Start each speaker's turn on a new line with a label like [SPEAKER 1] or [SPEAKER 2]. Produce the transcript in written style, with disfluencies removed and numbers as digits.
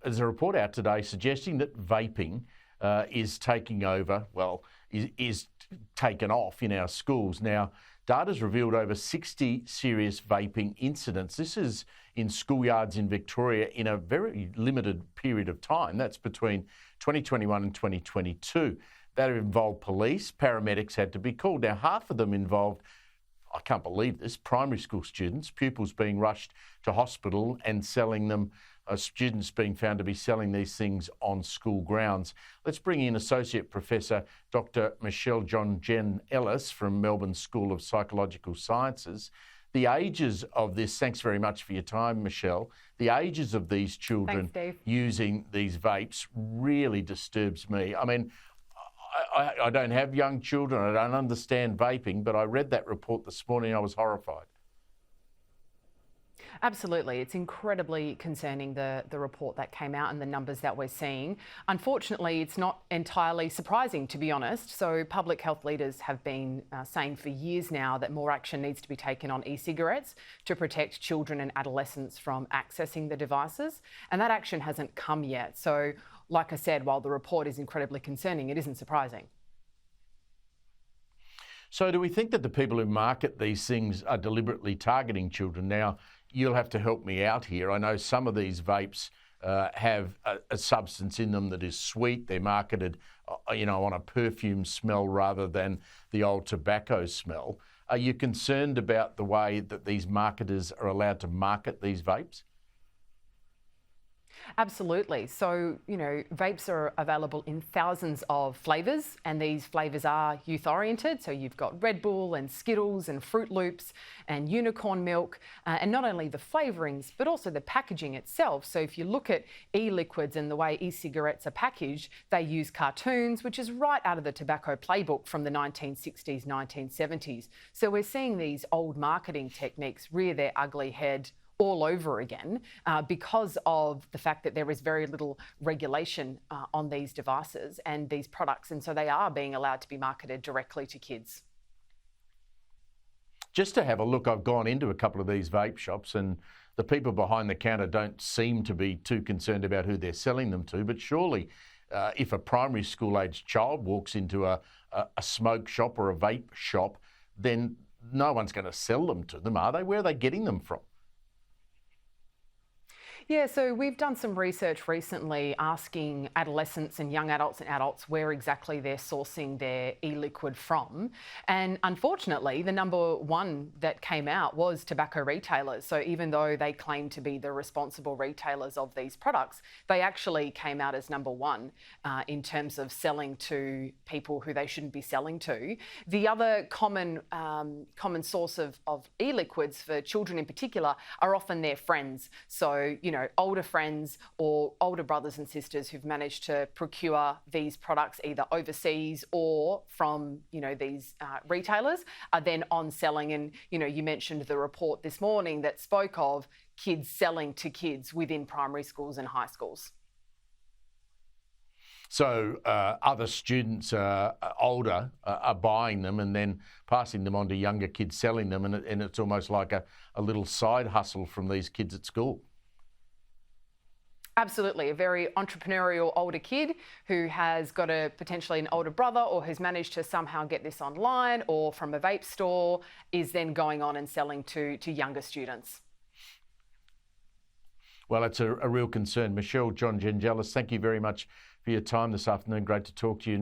[SPEAKER 1] there's a report out today suggesting that vaping is taking over, is taken off in our schools. Now, data's revealed over 60 serious vaping incidents. This is in schoolyards in Victoria in a very limited period of time. That's between 2021 and 2022. That involved police, paramedics had to be called. Now, half of them involved, I can't believe this, primary school students, pupils being rushed to hospital and selling them, students being found to be selling these things on school grounds. Let's bring in Associate Professor Dr. Michelle Jongenelis from Melbourne School of Psychological Sciences. The ages of this, thanks very much for your time, Michelle, the ages of these children using these vapes really disturbs me. I mean, I don't have young children, I don't understand vaping, but I read that report this morning, I was horrified.
[SPEAKER 2] Absolutely. It's incredibly concerning, the report that came out and the numbers that we're seeing. Unfortunately, it's not entirely surprising, to be honest. So public health leaders have been saying for years now that more action needs to be taken on e-cigarettes to protect children and adolescents from accessing the devices. And that action hasn't come yet. So, like I said, while the report is incredibly concerning, it isn't surprising.
[SPEAKER 1] So do we think that the people who market these things are deliberately targeting children? Now, you'll have to help me out here. I know some of these vapes have a substance in them that is sweet. They're marketed, on a perfume smell rather than the old tobacco smell. Are you concerned about the way that these marketers are allowed to market these vapes?
[SPEAKER 2] Absolutely. So, vapes are available in thousands of flavours, and these flavours are youth-oriented. So you've got Red Bull and Skittles and Fruit Loops and unicorn milk, and not only the flavourings, but also the packaging itself. So if you look at e-liquids and the way e-cigarettes are packaged, they use cartoons, which is right out of the tobacco playbook from the 1960s, 1970s. So we're seeing these old marketing techniques rear their ugly head all over again because of the fact that there is very little regulation on these devices and these products, and so they are being allowed to be marketed directly to kids.
[SPEAKER 1] Just to have a look, I've gone into a couple of these vape shops and the people behind the counter don't seem to be too concerned about who they're selling them to, but surely if a primary school-aged child walks into a smoke shop or a vape shop, then no one's going to sell them to them, are they? Where are they getting them from?
[SPEAKER 2] Yeah, so we've done some research recently asking adolescents and young adults and adults where exactly they're sourcing their e-liquid from. And unfortunately, the number one that came out was tobacco retailers. So even though they claim to be the responsible retailers of these products, they actually came out as number one in terms of selling to people who they shouldn't be selling to. The other common source of e-liquids for children in particular are often their friends. So, older friends or older brothers and sisters who've managed to procure these products either overseas or from, these retailers are then on selling. And, you mentioned the report this morning that spoke of kids selling to kids within primary schools and high schools.
[SPEAKER 1] So other students older are buying them and then passing them on to younger kids selling them, and it's almost like a little side hustle from these kids at school.
[SPEAKER 2] Absolutely. A very entrepreneurial older kid who has got potentially an older brother or who's managed to somehow get this online or from a vape store is then going on and selling to younger students.
[SPEAKER 1] Well, it's a real concern. Michelle Jongenelis, thank you very much for your time this afternoon. Great to talk to you.